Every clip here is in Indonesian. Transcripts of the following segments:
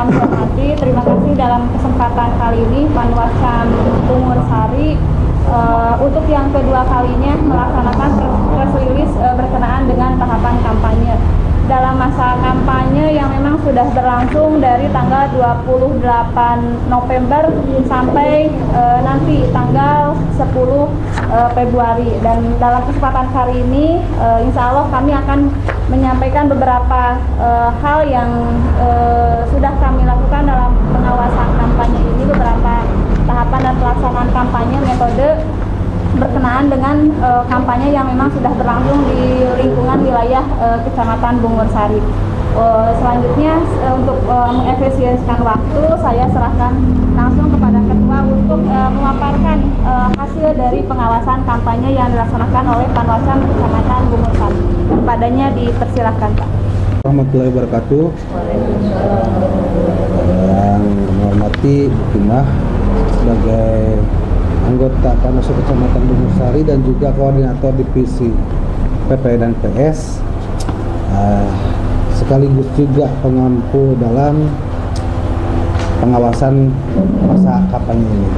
kami hormati, terima kasih dalam kesempatan kali ini Panwascam Bungursari untuk yang kedua kalinya melaksanakan press release berkenaan dengan tahapan kampanye. Dalam masa kampanye yang memang sudah berlangsung dari tanggal 28 November sampai nanti tanggal 10 Februari. Dan dalam kesempatan kali ini insya Allah kami akan menyampaikan beberapa hal yang sudah kami lakukan dalam pengawasan kampanye ini, beberapa tahapan dan pelaksanaan kampanye, metode berkenaan dengan kampanye yang memang sudah berlangsung di lingkungan wilayah Kecamatan Bungursari. Selanjutnya untuk mengefisiensikan waktu, saya serahkan langsung kepada Ketua untuk memaparkan hasil dari pengawasan kampanye yang dilaksanakan oleh Panwascam Kecamatan Bungursari. Kepadanya dipersilahkan, Pak. Warahmatullahi wabarakatuh. Yang menghormati Timah sebagai anggota Panwascam Kecamatan Bungursari dan juga koordinator divisi PP dan PS, sekaligus juga pengampu dalam pengawasan masa kampanye ini.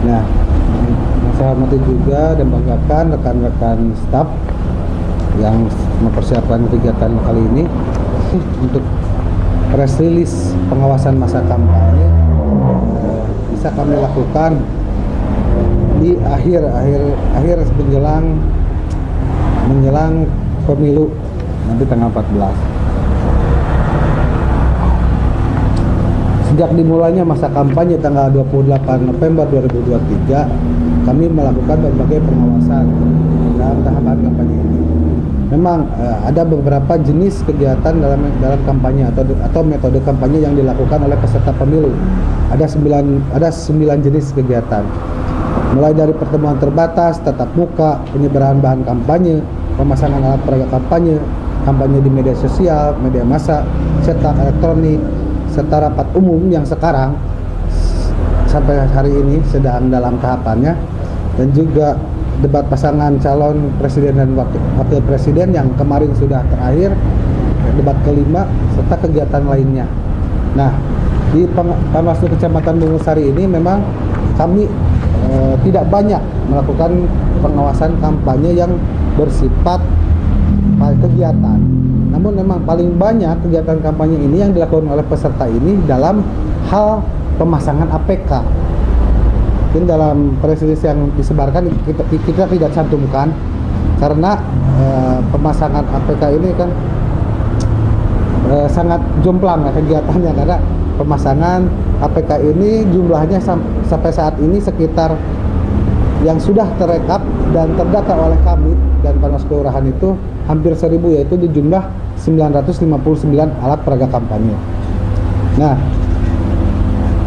Nah, saya hormati juga dan banggakan rekan-rekan staf yang mempersiapkan kegiatan kali ini untuk press release pengawasan masa kampanye bisa kami lakukan di akhir menjelang pemilu nanti tanggal 14. Sejak dimulainya masa kampanye tanggal 28 November 2023, kami melakukan berbagai pengawasan dalam tahapan kampanye ini. Memang ada beberapa jenis kegiatan dalam kampanye atau metode kampanye yang dilakukan oleh peserta pemilu. Ada 9 jenis kegiatan. Mulai dari pertemuan terbatas, tatap muka, penyebaran bahan kampanye, pemasangan alat peraga kampanye, kampanye di media sosial, media massa, cetak elektronik, serta rapat umum yang sekarang sampai hari ini sedang dalam tahapannya, dan juga debat pasangan calon presiden dan wakil presiden yang kemarin sudah terakhir, debat kelima, serta kegiatan lainnya. Nah, di Panwaslu Kecamatan Bungursari ini memang kami tidak banyak melakukan pengawasan kampanye yang bersifat kegiatan. Namun memang paling banyak kegiatan kampanye ini yang dilakukan oleh peserta ini dalam hal pemasangan APK. Mungkin dalam press release yang disebarkan kita tidak cantumkan karena pemasangan APK ini kan sangat jomplang ya kegiatannya, karena pemasangan APK ini jumlahnya sampai saat ini sekitar yang sudah terekap dan terdata oleh kami dan Panwas Kelurahan itu hampir 1000, yaitu di jumlah 959 alat peraga kampanye. Nah,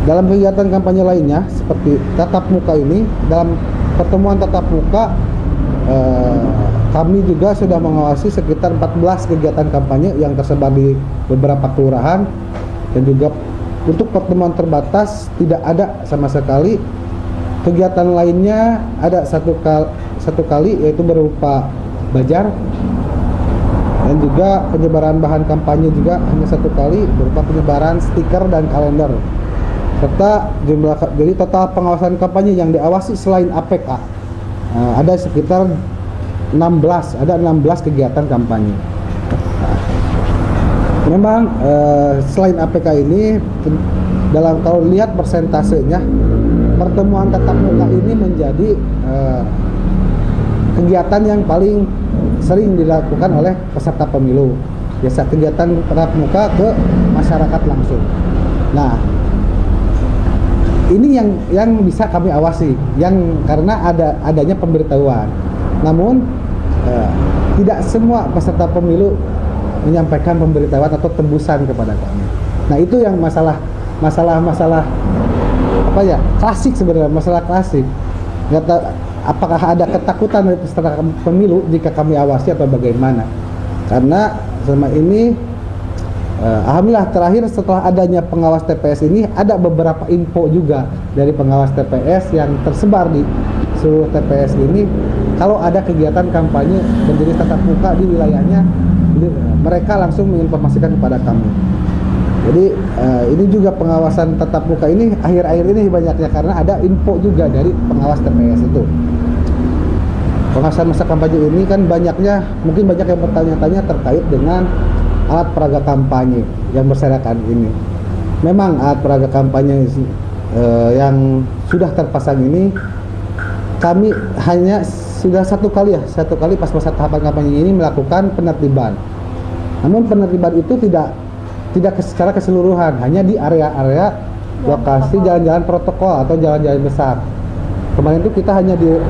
dalam kegiatan kampanye lainnya seperti tatap muka ini, dalam pertemuan tatap muka kami juga sudah mengawasi sekitar 14 kegiatan kampanye yang tersebar di beberapa kelurahan, dan juga untuk pertemuan terbatas tidak ada sama sekali. Kegiatan lainnya ada satu kali yaitu berupa bajar, dan juga penyebaran bahan kampanye juga hanya satu kali berupa penyebaran stiker dan kalender. Serta jadi total pengawasan kampanye yang diawasi selain APK ada sekitar 16 kegiatan kampanye. Memang selain APK ini, kalau lihat persentasenya, pertemuan tatap muka ini menjadi kegiatan yang paling sering dilakukan oleh peserta pemilu. Biasa kegiatan tatap muka ke masyarakat langsung. Nah, ini yang bisa kami awasi, karena adanya pemberitahuan. Namun tidak semua peserta pemilu menyampaikan pemberitahuan atau tembusan kepada kami. Nah, itu yang masalah apa ya, klasik sebenarnya, masalah klasik. Apakah ada ketakutan dari peserta pemilu jika kami awasi atau bagaimana? Karena selama ini alhamdulillah terakhir setelah adanya pengawas TPS ini ada beberapa info juga dari pengawas TPS yang tersebar di seluruh TPS ini, kalau ada kegiatan kampanye berjenis tatap muka di wilayahnya, mereka langsung menginformasikan kepada kami. Jadi ini juga pengawasan tatap muka ini akhir-akhir ini banyaknya karena ada info juga dari pengawas TPS itu. Pengawasan masa kampanye ini kan banyaknya, mungkin banyak yang bertanya-tanya terkait dengan alat peraga kampanye yang berserakan ini. Memang alat peraga kampanye yang sudah terpasang ini kami hanya sudah satu kali pas masa tahapan kampanye ini melakukan penertiban. Namun penertiban itu tidak secara keseluruhan, hanya di area-area lokasi jalan-jalan protokol atau jalan-jalan besar. Kemarin itu kita hanya di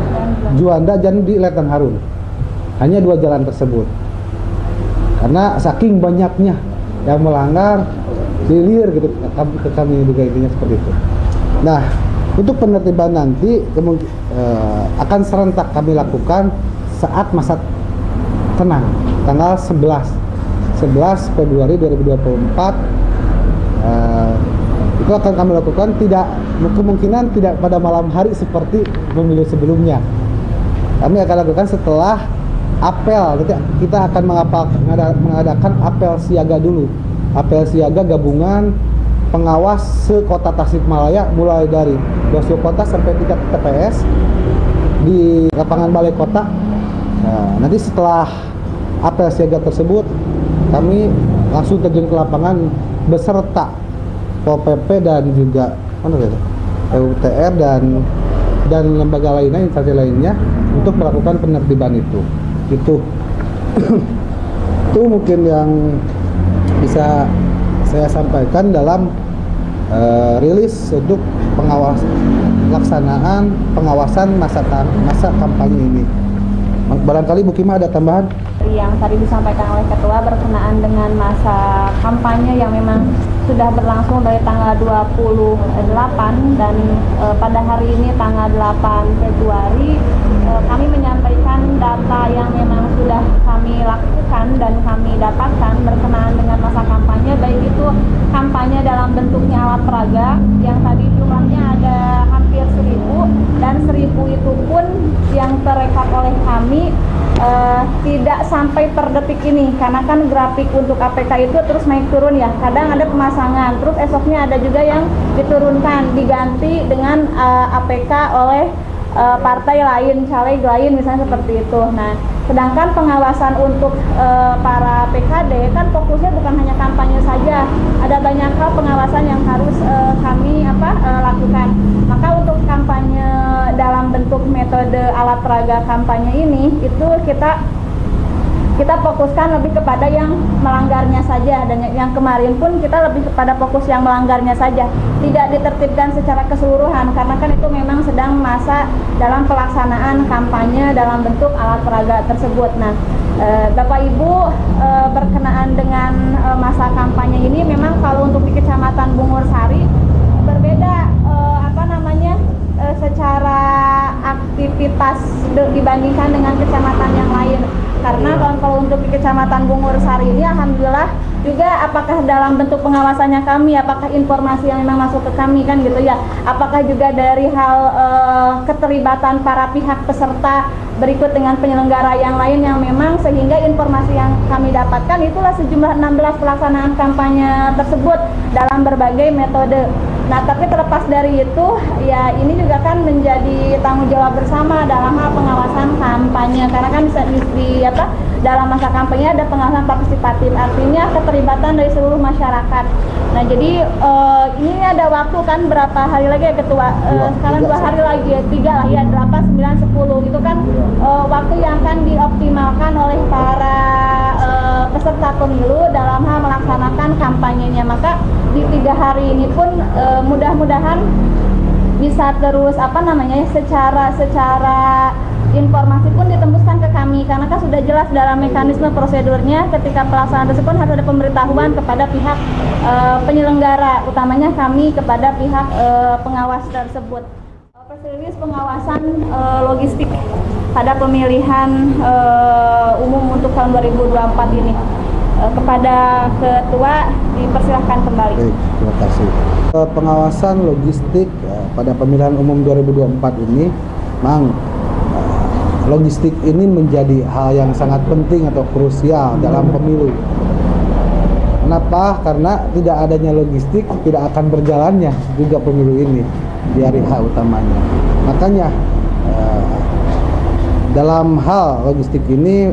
Juanda dan di Leteng Harun, hanya 2 jalan tersebut. Karena saking banyaknya yang melanggar, lilir gitu ke kami juga intinya seperti itu. Nah, untuk penertiban nanti akan serentak kami lakukan saat masa tenang, tanggal 11 Februari 2024 itu akan kami lakukan, kemungkinan tidak pada malam hari seperti pemilu sebelumnya. Kami akan lakukan setelah apel. Kita akan mengadakan apel siaga dulu, apel siaga gabungan pengawas se-Kota Tasikmalaya mulai dari posko kota sampai tingkat TPS di lapangan balai kota. Nanti setelah apel siaga tersebut kami langsung terjun ke lapangan beserta Pol PP dan juga PUTR dan lembaga lainnya, instansi lainnya untuk melakukan penertiban itu. Itu mungkin yang bisa saya sampaikan dalam rilis untuk pengawasan masa kampanye ini. Barangkali Bu Kima ada tambahan? Yang tadi disampaikan oleh Ketua berkenaan dengan masa kampanye yang memang sudah berlangsung dari tanggal 28 dan pada hari ini tanggal 8 Februari kami menyampaikan data yang memang sudah kami lakukan dan kami dapatkan berkenaan dengan masa kampanye, baik itu kampanye dalam bentuknya alat peraga yang tadi jumlahnya ada hampir 1.000 dan 1.000 itu pun yang terekam oleh kami tidak sampai per detik ini, karena kan grafik untuk APK itu terus naik turun ya, kadang ada pemasangan, terus esoknya ada juga yang diturunkan, diganti dengan APK oleh partai lain, caleg lain misalnya seperti itu. Nah, sedangkan pengawasan untuk para PKD kan fokusnya bukan hanya kampanye saja, ada banyak hal pengawasan yang harus kami lakukan. Maka untuk kampanye dalam bentuk metode alat peraga kampanye ini itu kita fokuskan lebih kepada yang melanggarnya saja, dan yang kemarin pun kita lebih kepada fokus yang melanggarnya saja, tidak ditertibkan secara keseluruhan karena kan itu memang sedang masa dalam pelaksanaan kampanye dalam bentuk alat peraga tersebut. Nah, Bapak Ibu, berkenaan dengan masa kampanye ini memang kalau untuk di Kecamatan Bungur Sari berbeda secara aktivitas dibandingkan dengan kecamatan yang lain. Karena kalau untuk di Kecamatan Bungur Sari ini alhamdulillah juga apakah dalam bentuk pengawasannya kami, apakah informasi yang memang masuk ke kami kan gitu ya, apakah juga dari hal keterlibatan para pihak peserta berikut dengan penyelenggara yang lain yang memang sehingga informasi yang kami dapatkan itulah sejumlah 16 pelaksanaan kampanye tersebut dalam berbagai metode. Nah, tapi terlepas dari itu, ya ini juga kan menjadi tanggung jawab bersama dalam hal pengawasan kampanye, karena kan dalam masa kampanye ada pengawasan partisipatif, artinya keterlibatan dari seluruh masyarakat. Nah, jadi ini ada waktu kan berapa hari lagi ya Ketua? Sekarang 2 hari lagi, 3 lah ya, 8, 9, 10 itu kan waktu yang akan dioptimalkan oleh para peserta pemilu dalam hal melaksanakan kampanyenya. Maka di 3 hari ini pun mudah-mudahan bisa terus secara informasi pun ditembuskan ke kami, karena kan sudah jelas dalam mekanisme prosedurnya ketika pelaksanaan tersebut harus ada pemberitahuan kepada pihak penyelenggara, utamanya kami kepada pihak pengawas tersebut. Press release pengawasan logistik pada pemilihan umum untuk tahun 2024 ini. Kepada Ketua dipersilahkan kembali. Baik, terima kasih. Pengawasan logistik pada pemilihan umum 2024 ini, memang logistik ini menjadi hal yang sangat penting atau krusial dalam pemilu. Kenapa? Karena tidak adanya logistik tidak akan berjalannya juga pemilu ini di hari H utamanya. Makanya dalam hal logistik ini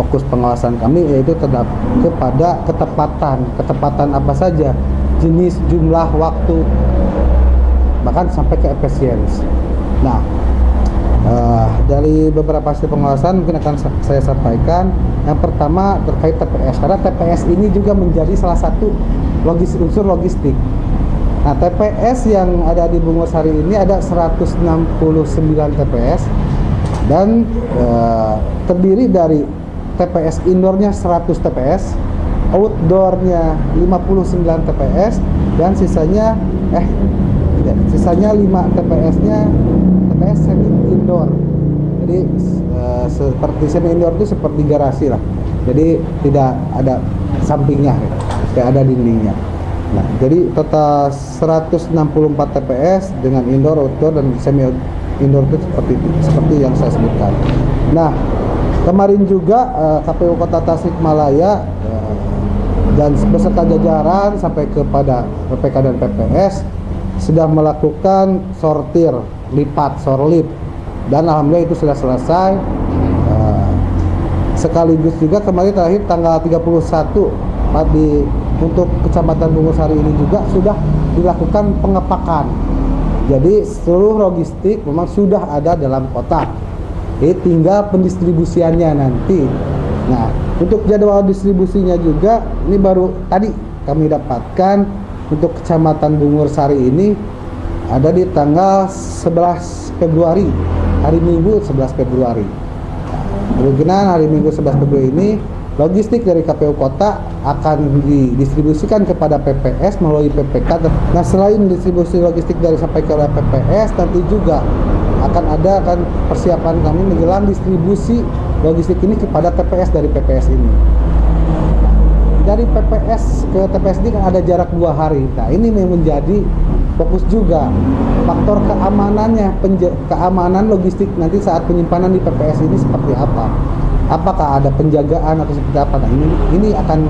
fokus pengawasan kami yaitu kepada ketepatan apa saja, jenis, jumlah, waktu, bahkan sampai ke efisiensi. Nah, dari beberapa hasil pengawasan mungkin akan saya sampaikan. Yang pertama terkait TPS, karena TPS ini juga menjadi salah satu unsur logistik. Nah, TPS yang ada di Bungosari ini ada 169 TPS dan terdiri dari TPS indoornya 100 TPS, outdoornya 59 TPS, dan sisanya 5 TPS-nya TPS semi indoor. Jadi seperti semi indoor itu seperti garasi lah. Jadi tidak ada sampingnya, kayak ada dindingnya. Nah, jadi total 164 TPS dengan indoor, outdoor, dan semi indoor itu seperti yang saya sebutkan. Nah, kemarin juga KPU Kota Tasikmalaya dan beserta jajaran sampai kepada PPK dan PPS sudah melakukan sortir lipat, sorlip, dan alhamdulillah itu sudah selesai. Sekaligus juga kemarin terakhir tanggal 31 untuk Kecamatan Bungosari ini juga sudah dilakukan pengepakan. Jadi seluruh logistik memang sudah ada dalam kotak. Tinggal pendistribusiannya nanti. Nah, untuk jadwal distribusinya juga ini baru tadi kami dapatkan untuk Kecamatan Bungosari ini ada di tanggal 11 Februari, hari Minggu 11 Februari. Kemungkinan hari Minggu 11 Februari ini logistik dari KPU Kota akan didistribusikan kepada PPS melalui PPK. Nah, selain distribusi logistik dari sampai ke PPS, nanti juga akan ada persiapan kami menjelang distribusi logistik ini kepada TPS dari PPS ini. Dari PPS ke TPS ini kan ada jarak 2 hari. Nah, ini yang menjadi fokus juga faktor keamanannya, keamanan logistik nanti saat penyimpanan di PPS ini seperti apa? Apakah ada penjagaan atau seperti apa? Nah, ini akan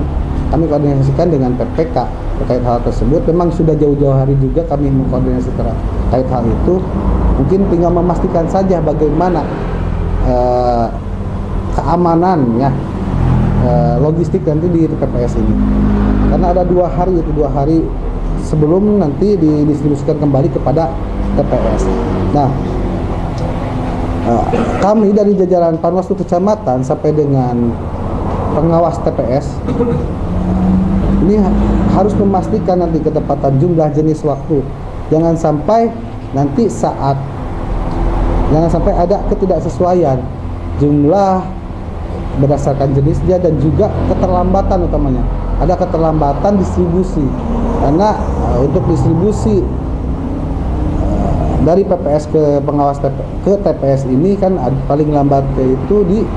kami koordinasikan dengan PPK terkait hal tersebut. Memang sudah jauh-jauh hari juga kami mengkoordinasi terkait hal itu. Mungkin tinggal memastikan saja bagaimana keamanannya logistik nanti di PPS ini. Karena ada 2 hari, itu 2 hari sebelum nanti didistribusikan kembali kepada TPS. Nah, kami dari jajaran Panwaslu Kecamatan sampai dengan pengawas TPS ini harus memastikan nanti ketepatan jumlah, jenis, waktu. Jangan sampai ada ketidaksesuaian jumlah berdasarkan jenisnya dan juga keterlambatan utamanya. Ada keterlambatan distribusi karena untuk distribusi dari PPS ke pengawas ke TPS ini kan paling lambat itu di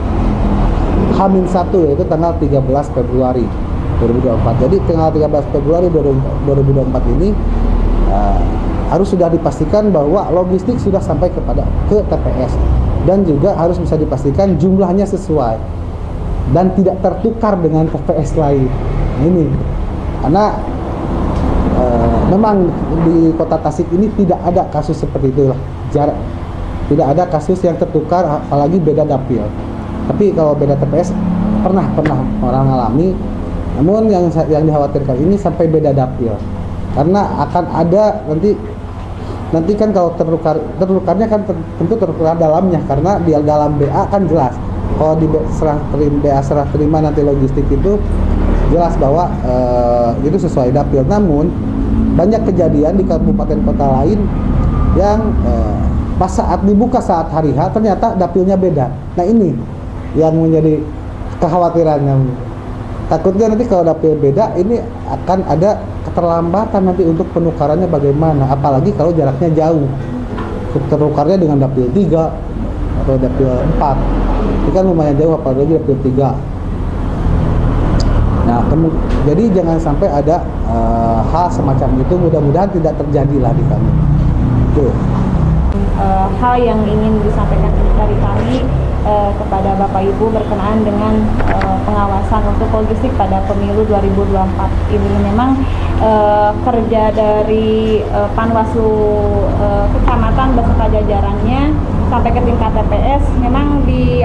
H-1 yaitu tanggal 13 Februari 2024. Jadi tanggal 13 Februari 2024 ini harus sudah dipastikan bahwa logistik sudah sampai ke TPS dan juga harus bisa dipastikan jumlahnya sesuai dan tidak tertukar dengan TPS lain. Ini karena memang di Kota Tasik ini tidak ada kasus seperti itulah. Tidak ada kasus yang tertukar, apalagi beda dapil. Tapi kalau beda TPS pernah orang alami. Namun yang dikhawatirkan ini sampai beda dapil, karena akan ada nanti kan kalau tertukarnya kan tentu tertukar dalamnya, karena di dalam BA kan jelas. Kalau di BA serah terima nanti logistik itu jelas bahwa itu sesuai dapil. Namun banyak kejadian di kabupaten kota lain yang pas saat dibuka saat hari H ternyata dapilnya beda. Nah, ini yang menjadi kekhawatirannya. Takutnya nanti kalau dapil beda ini akan ada keterlambatan nanti untuk penukarannya bagaimana, apalagi kalau jaraknya jauh. Tertukarnya dengan dapil 3 atau dapil 4 ini kan lumayan jauh, apalagi dapil 3. Nah, jadi jangan sampai ada hal semacam itu, mudah-mudahan tidak terjadi lah di kami. Itu hal yang ingin disampaikan dari kami kepada Bapak Ibu berkenaan dengan pengawasan untuk logistik pada pemilu 2024 ini. Memang kerja dari Panwaslu kecamatan beserta jajarannya sampai ke tingkat TPS memang di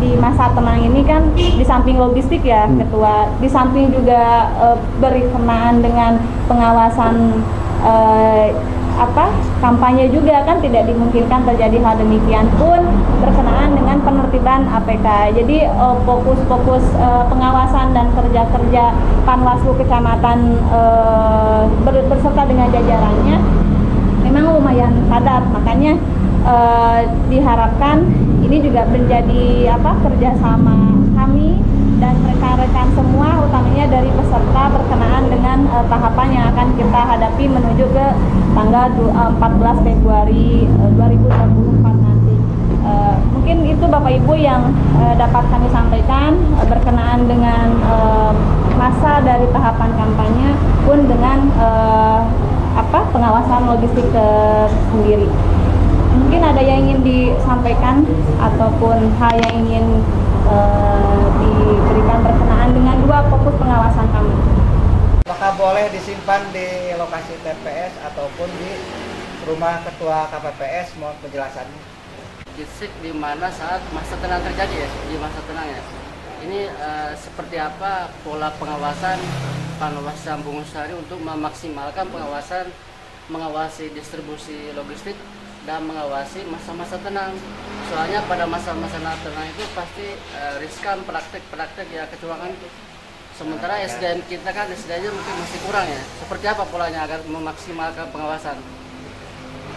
di masa tenang ini kan di samping logistik ya Ketua, di samping juga berkenaan dengan pengawasan kampanye juga kan tidak dimungkinkan terjadi hal demikian pun berkenaan dengan penertiban APK. Jadi fokus pengawasan dan kerja-kerja Panwaslu kecamatan berserta dengan jajarannya memang lumayan padat, makanya diharapkan ini juga menjadi kerjasama kami dan rekan-rekan semua, utamanya dari peserta berkenaan dengan tahapan yang akan kita hadapi menuju ke tanggal 14 Februari 2024 nanti. Mungkin itu Bapak Ibu yang dapat kami sampaikan berkenaan dengan masa dari tahapan kampanye pun dengan pengawasan logistik sendiri. Mungkin ada yang ingin disampaikan ataupun hal yang ingin diberikan berkenaan dengan dua fokus pengawasan kami. Apakah boleh disimpan di lokasi TPS ataupun di rumah ketua KPPS? Mohon penjelasannya. Logistik di mana saat masa tenang terjadi ya, di masa tenang ya. Ini seperti apa pola pengawasan Panwascam Bungusari untuk memaksimalkan pengawasan, mengawasi distribusi logistik dan mengawasi masa-masa tenang. Soalnya pada masa-masa tenang itu pasti riskan praktek-praktek ya kecurangan itu. Sementara SDM kita kan SDM-nya mungkin masih kurang ya. Seperti apa polanya agar memaksimalkan pengawasan?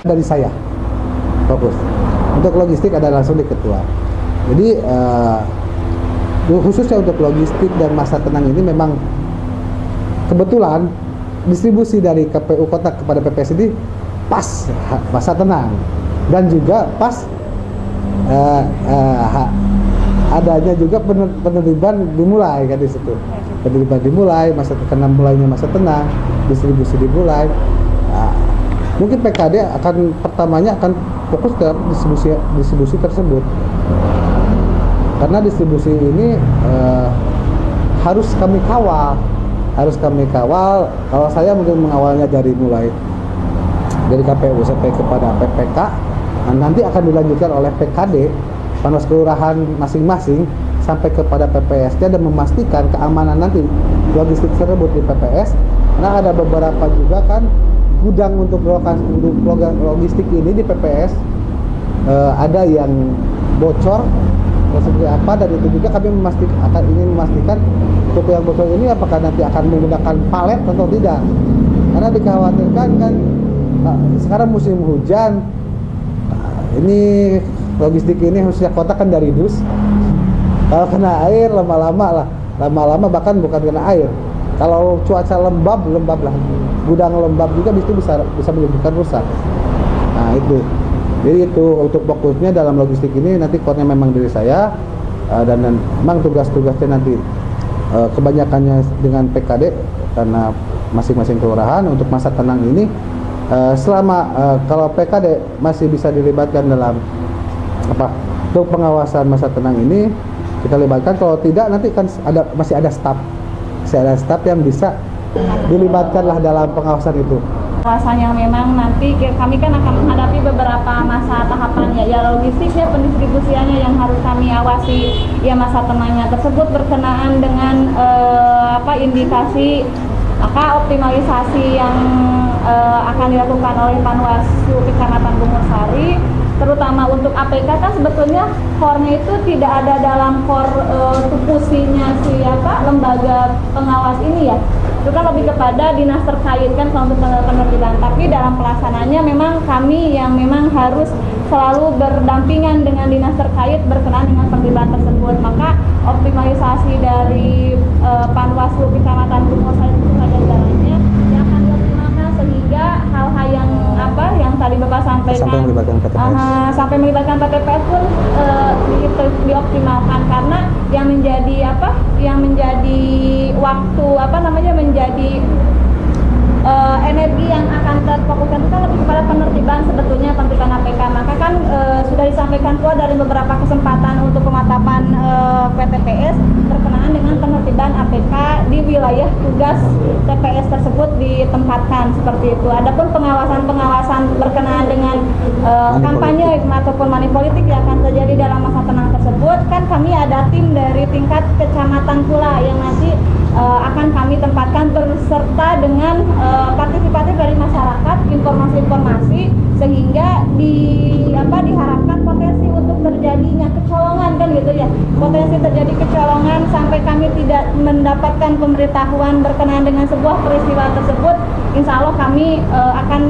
Dari saya fokus untuk logistik ada langsung di ketua. Jadi khususnya untuk logistik dan masa tenang ini memang kebetulan distribusi dari KPU Kota kepada PPS ini pas masa tenang dan juga pas adanya juga penertiban dimulai kan di situ. Penertiban dimulai, masa tenang mulainya masa tenang, distribusi dimulai. Mungkin PKD pertamanya akan fokus ke distribusi tersebut. Karena distribusi ini harus kami kawal. Kalau saya mungkin mengawalnya dari mulai dari KPU sampai kepada PPK, nanti akan dilanjutkan oleh PKD, Panwas Kelurahan masing-masing sampai kepada PPS-nya dan memastikan keamanan nanti logistik tersebut di PPS. Karena ada beberapa juga kan gudang untuk logistik ini di PPS ada yang bocor seperti apa, dan itu juga kami ingin memastikan untuk yang bocor ini apakah nanti akan menggunakan palet atau tidak, karena dikhawatirkan kan sekarang musim hujan, ini logistik ini khususnya kota kan dari dus, kalau kena air lama-lama bahkan bukan kena air, kalau cuaca lembab lah, gudang lembab juga bisa menimbulkan rusak. Nah itu, jadi itu untuk fokusnya dalam logistik ini nanti core-nya memang dari saya, dan memang tugas-tugasnya nanti kebanyakannya dengan PKD karena masing-masing kelurahan. Untuk masa tenang ini selama kalau PKD masih bisa dilibatkan dalam untuk pengawasan masa tenang ini kita libatkan, kalau tidak nanti kan masih ada staff yang bisa dilibatkan lah dalam pengawasan itu. Pengawasan yang memang nanti kami kan akan menghadapi beberapa masa tahapannya, ya logistiknya, pendistribusiannya yang harus kami awasi, ya masa tenangnya tersebut berkenaan dengan indikasi, maka optimalisasi yang akan dilakukan oleh Panwaslu Kecamatan Bungusari, terutama untuk APK kan sebetulnya core-nya itu tidak ada dalam core tupusinya lembaga pengawas ini ya. Itu kan lebih kepada dinas terkait kan kalau untuk penertiban, tapi dalam pelaksanaannya memang kami yang memang harus selalu berdampingan dengan dinas terkait berkenaan dengan penertiban tersebut. Maka optimalisasi dari Panwaslu Kecamatan Bungusari itu saja jalannya yang akan dioptimalkan sehingga hal-hal yang tadi Bapak sampaikan sampai melibatkan PTPS pun dioptimalkan, karena yang menjadi waktu menjadi energi yang akan terfokuskan itu kan lebih kepada penertiban sebetulnya penertiban APK. Maka kan sudah disampaikan pula dari beberapa kesempatan untuk pematapan PTPS berkenaan dengan penertiban APK di wilayah tugas TPS tersebut ditempatkan seperti itu. Adapun pengawasan berkenaan dengan kampanye ataupun money politik yang akan terjadi dalam masa tenang tersebut, kan kami ada tim dari tingkat kecamatan pula yang nanti akan kami tempatkan berserta dengan partisipatif dari masyarakat, informasi-informasi, sehingga diharapkan potensi untuk terjadinya kecolongan kan gitu ya, potensi terjadi kecolongan sampai kami tidak mendapatkan pemberitahuan berkenaan dengan sebuah peristiwa tersebut, insya Allah kami akan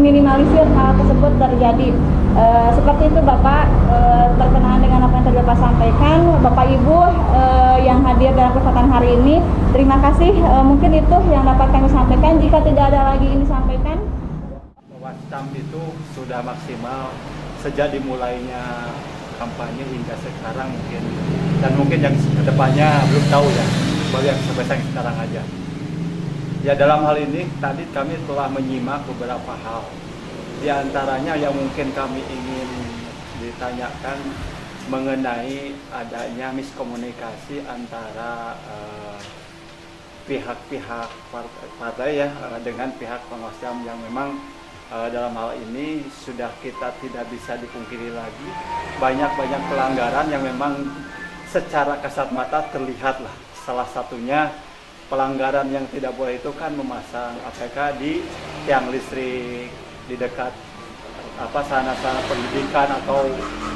minimalisir hal tersebut terjadi. Seperti itu Bapak, berkenaan dengan apa yang tadi Bapak sampaikan, Bapak Ibu yang hadir dalam kesempatan hari ini, terima kasih. Mungkin itu yang dapat kami sampaikan. Jika tidak ada lagi ini sampaikan. Wascam itu sudah maksimal sejak dimulainya kampanye hingga sekarang mungkin, dan mungkin yang kedepannya belum tahu ya, baru yang sebesar sekarang aja. Ya dalam hal ini tadi kami telah menyimak beberapa hal. Di antaranya yang mungkin kami ingin ditanyakan mengenai adanya miskomunikasi antara pihak-pihak partai ya dengan pihak Panwascam yang memang dalam hal ini sudah kita tidak bisa dipungkiri lagi banyak pelanggaran yang memang secara kasat mata terlihat lah. Salah satunya pelanggaran yang tidak boleh itu kan memasang APK di tiang listrik di dekat sana-sana pendidikan atau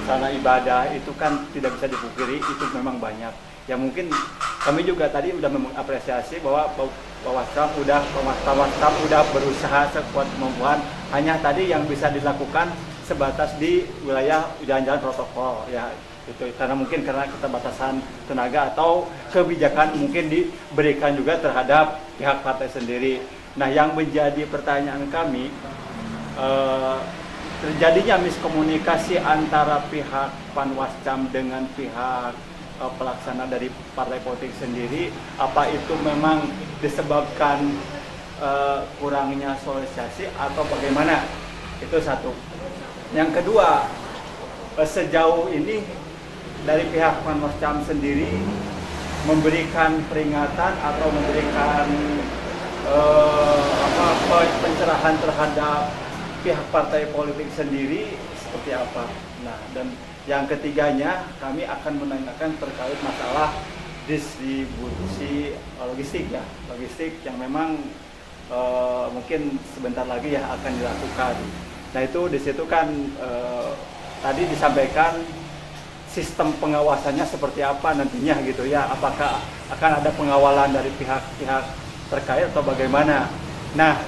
sana ibadah, itu kan tidak bisa dipungkiri, itu memang banyak. Ya mungkin kami juga tadi sudah mengapresiasi bahwa Panwascam udah berusaha sekuat kemampuan, hanya tadi yang bisa dilakukan sebatas di wilayah jalan-jalan protokol ya itu, karena mungkin karena keterbatasan tenaga atau kebijakan mungkin diberikan juga terhadap pihak partai sendiri. Nah yang menjadi pertanyaan kami, terjadinya miskomunikasi antara pihak Panwascam dengan pihak pelaksana dari partai politik sendiri, apa itu memang disebabkan kurangnya sosialisasi atau bagaimana? Itu satu. Yang kedua, sejauh ini dari pihak Panwascam sendiri memberikan peringatan atau memberikan pencerahan terhadap pihak partai politik sendiri seperti apa. Nah, dan yang ketiganya kami akan menanyakan terkait masalah distribusi logistik ya, logistik yang memang mungkin sebentar lagi ya akan dilakukan. Nah itu di situ kan tadi disampaikan sistem pengawasannya seperti apa nantinya gitu ya, apakah akan ada pengawalan dari pihak-pihak terkait atau bagaimana. Nah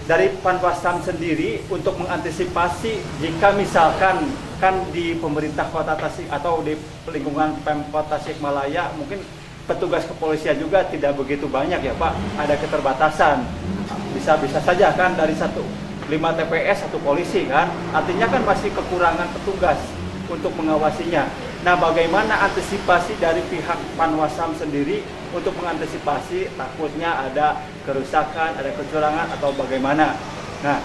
dari Panwascam sendiri untuk mengantisipasi jika misalkan kan di pemerintah Kota Tasik atau di lingkungan Pemkot Tasikmalaya mungkin petugas kepolisian juga tidak begitu banyak ya Pak, ada keterbatasan, bisa saja kan dari 5 TPS 1 polisi kan, artinya kan masih kekurangan petugas untuk mengawasinya. Nah bagaimana antisipasi dari pihak Panwascam sendiri untuk mengantisipasi takutnya ada kerusakan, ada kecurangan atau bagaimana. Nah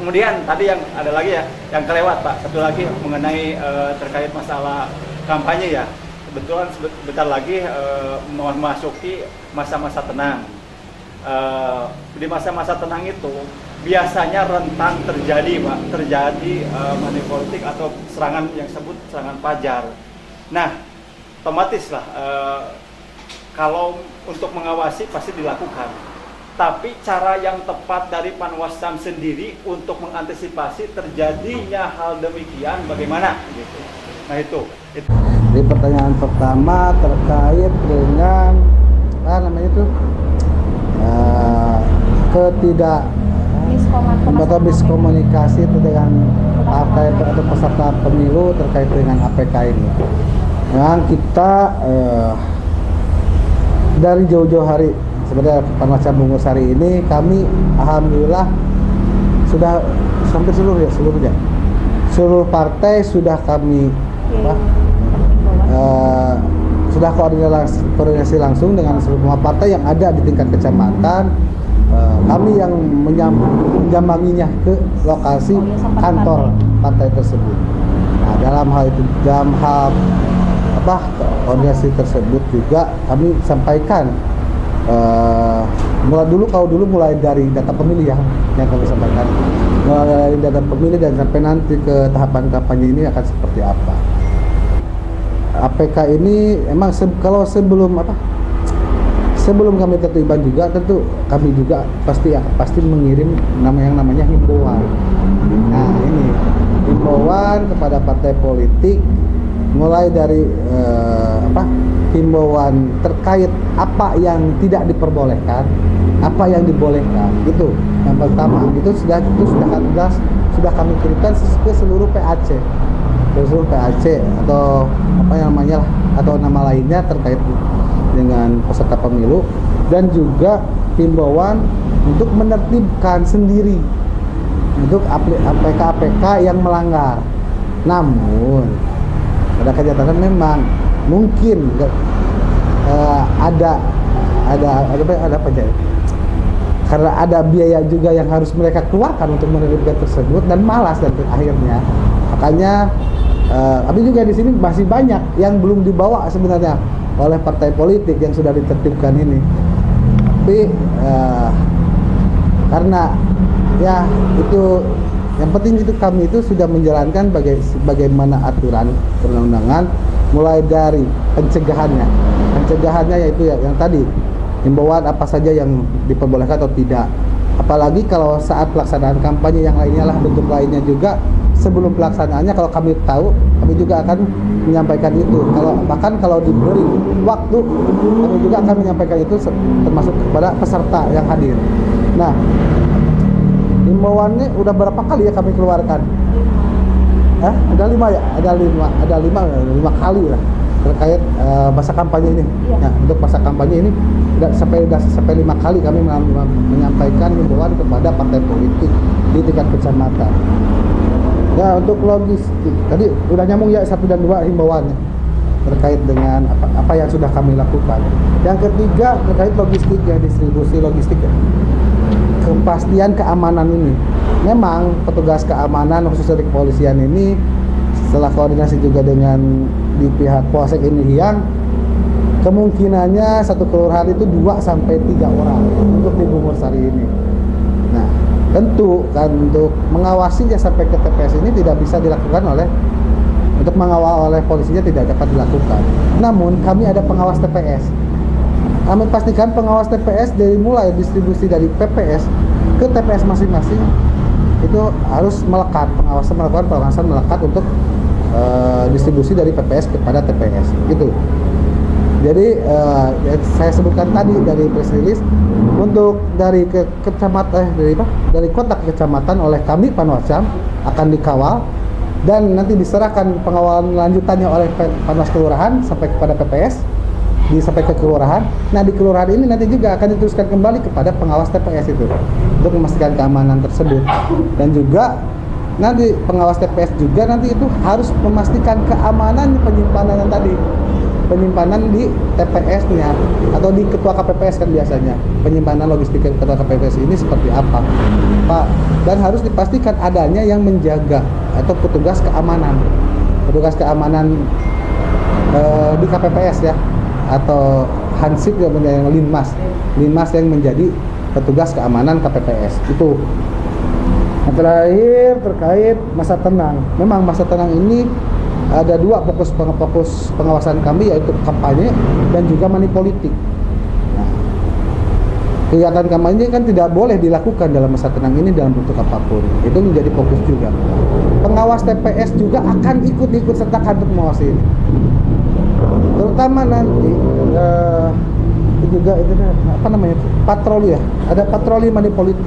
kemudian tadi yang ada lagi ya, yang kelewat Pak, satu lagi mengenai terkait masalah kampanye ya. Kebetulan sebentar lagi memasuki masa-masa tenang. Di masa-masa tenang itu biasanya rentan terjadi Pak, money politik atau serangan yang disebut serangan fajar. Nah, otomatis lah kalau untuk mengawasi pasti dilakukan. Tapi cara yang tepat dari Panwascam sendiri untuk mengantisipasi terjadinya hal demikian bagaimana gitu. Nah itu. Jadi pertanyaan pertama terkait dengan miskomunikasi dengan partai atau peserta pemilu terkait dengan APK ini. Memang kita dari jauh-jauh hari sebenarnya Panwascam Bungusari ini kami alhamdulillah sudah hampir seluruh partai sudah kami sudah koordinasi langsung dengan seluruh partai yang ada di tingkat kecamatan kami yang menjambanginya ke lokasi kantor partai tersebut. Nah, dalam hal koordinasi tersebut juga kami sampaikan mulai dari data pemilih yang kami sampaikan, mulai dari data pemilih dan sampai nanti ke tahapan kampanye ini akan seperti apa. APK ini emang kalau sebelum kami terlibat juga, tentu kami juga pasti mengirim yang namanya himbauan. Nah, ini himbauan kepada partai politik, mulai dari himbauan terkait apa yang tidak diperbolehkan, apa yang dibolehkan. Itu yang pertama. Itu sudah kami kirimkan ke seluruh PAC, atau atau nama lainnya terkait dengan peserta pemilu, dan juga himbauan untuk menertibkan sendiri untuk APK yang melanggar. Namun pada kenyataan memang mungkin ada karena ada biaya juga yang harus mereka keluarkan untuk menertibkan tersebut, dan malas dan akhirnya makanya tapi juga di sini masih banyak yang belum dibawa sebenarnya oleh partai politik yang sudah ditertibkan ini. Tapi karena ya itu yang penting itu kami itu sudah menjalankan bagaimana aturan perundang-undangan, mulai dari pencegahannya yaitu yang tadi himbauan apa saja yang diperbolehkan atau tidak. Apalagi kalau saat pelaksanaan kampanye yang lainnya lah, bentuk lainnya juga sebelum pelaksanaannya kalau kami tahu, kami juga akan menyampaikan itu. Kalau diberi waktu, kami juga akan menyampaikan itu termasuk kepada peserta yang hadir. Nah, himbauannya udah berapa kali ya kami keluarkan? Ada 5 ya? Ada 5 kali lah terkait masa kampanye ini. Iya. Nah, untuk masa kampanye ini sampai 5 kali kami menyampaikan himbauan kepada partai politik di tingkat kecamatan. Ya, untuk logistik tadi udah nyambung ya 1 dan 2 himbauannya terkait dengan apa yang sudah kami lakukan. Yang ketiga terkait logistik ya, distribusi logistik ya. Kepastian keamanan ini. Memang petugas keamanan khusus dari kepolisian ini setelah koordinasi juga dengan di pihak Polsek ini yang kemungkinannya satu kelurahan itu 2 sampai 3 orang untuk di Bungursari ini. Nah, tentu kan untuk mengawasinya sampai ke TPS ini tidak bisa dilakukan untuk mengawal oleh polisinya tidak dapat dilakukan. Namun kami ada pengawas TPS. Kami pastikan pengawas TPS dari mulai distribusi dari PPS ke TPS masing-masing itu harus melekat, melakukan pengawasan melekat untuk distribusi dari PPS kepada TPS gitu. Jadi saya sebutkan tadi dari press release untuk dari dari kota ke kecamatan oleh kami Panwascam akan dikawal dan nanti diserahkan pengawalan lanjutannya oleh Panwas Kelurahan sampai kepada PPS sampai ke kelurahan. Nah, di kelurahan ini nanti juga akan diteruskan kembali kepada pengawas TPS itu untuk memastikan keamanan tersebut. Dan juga nanti pengawas TPS juga nanti itu harus memastikan keamanan penyimpanan yang tadi, penyimpanan di TPS-nya atau di ketua KPPS kan biasanya penyimpanan logistik ketua KPPS ini seperti apa, Pak. Dan harus dipastikan adanya yang menjaga atau petugas keamanan di KPPS ya, atau hansip yang linmas yang menjadi petugas keamanan KPPS itu. Yang terakhir terkait masa tenang. Memang masa tenang ini ada 2 fokus pengawasan kami, yaitu kampanye dan juga money politik. Nah, kegiatan kampanye kan tidak boleh dilakukan dalam masa tenang ini dalam bentuk apapun. Itu menjadi fokus juga. Pengawas TPS juga akan ikut sertakan untuk mengawasi ini. Terutama nanti juga itu patroli ya. Ada patroli money politik.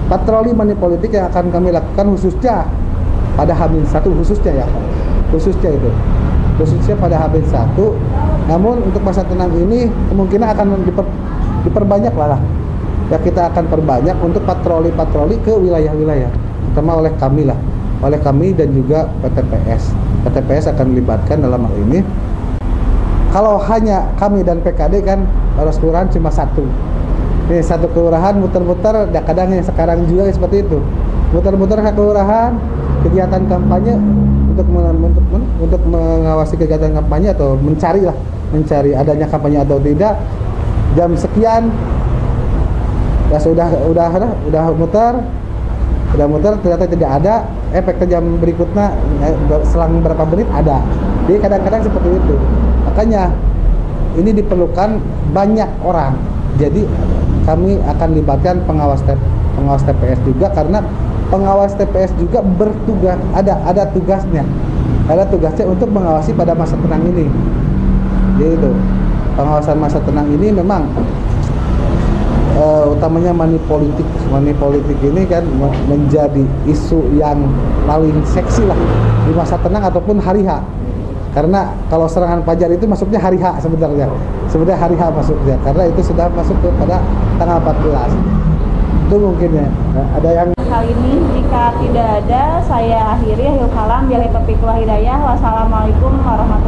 Patroli money politik yang akan kami lakukan khususnya pada H-1 khususnya pada H-1. Namun untuk masa tenang ini kemungkinan akan diperbanyak lah. Ya, kita akan perbanyak untuk patroli ke wilayah-wilayah, terutama oleh kami dan juga PTPS. PTPS akan dilibatkan dalam hal ini. Kalau hanya kami dan PKD kan harus kelurahan cuma 1. nih satu kelurahan muter-muter, kadang yang sekarang juga seperti itu, muter-muter ke kelurahan, kegiatan kampanye untuk mengawasi kegiatan kampanye atau mencari adanya kampanye atau tidak. Jam sekian ya udah muter ternyata tidak ada, efek jam berikutnya selang berapa menit ada. Jadi kadang-kadang seperti itu. Makanya ini diperlukan banyak orang. Jadi kami akan libatkan pengawas TPS juga, karena pengawas TPS juga bertugas, ada tugasnya untuk mengawasi pada masa tenang ini. Jadi itu pengawasan masa tenang ini memang utamanya money politik ini kan menjadi isu yang paling seksi lah di masa tenang ataupun hari H. Karena kalau serangan fajar itu masuknya hari H sebenarnya hari H masuknya, karena itu sudah masuk kepada tanggal 14. Itu mungkin ya. Ada yang kali ini jika tidak ada, saya akhiri. Akhirul kalam, billahi taufiq wal hidayah. Wassalamualaikum warahmatullahi wabarakatuh.